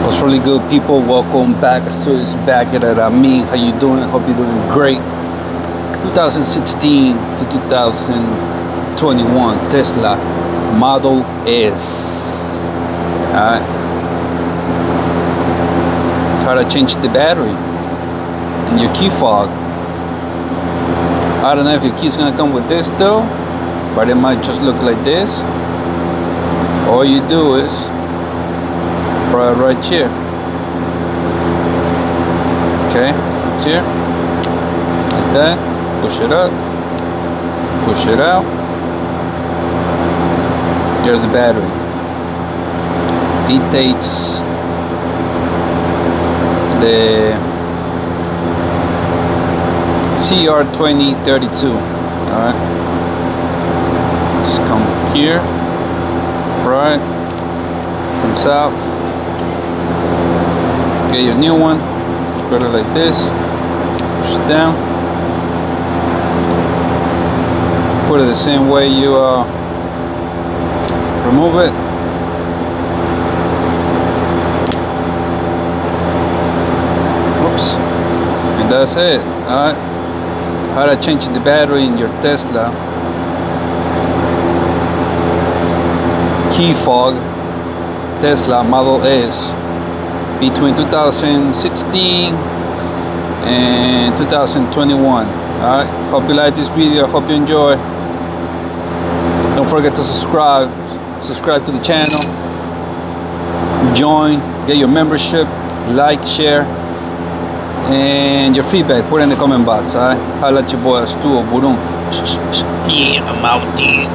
What's really good, people? Welcome back. Axtuo is back at me. How you doing? Hope you're doing great. 2016 to 2021 Tesla Model S. Alright. How to change the battery in your key fob. I don't know if your key's gonna come with this though, but it might just look like this. All you do is right here. Okay, here, like that. Push it up, push it out. There's the battery. It takes the CR2032. All right, just come here, right, comes out. Get your new one, put it like this, push it down, put it the same way you remove it. Whoops, and that's it. Alright, how to change the battery in your Tesla key fob Tesla Model S between 2016 and 2021. Alright, hope you like this video, hope you enjoy. Don't forget to subscribe to the channel, join, get your membership, like, share, and your feedback put in the comment box. Alright, holla at your boy Axtuo, Burum. Yeah, I'm out there.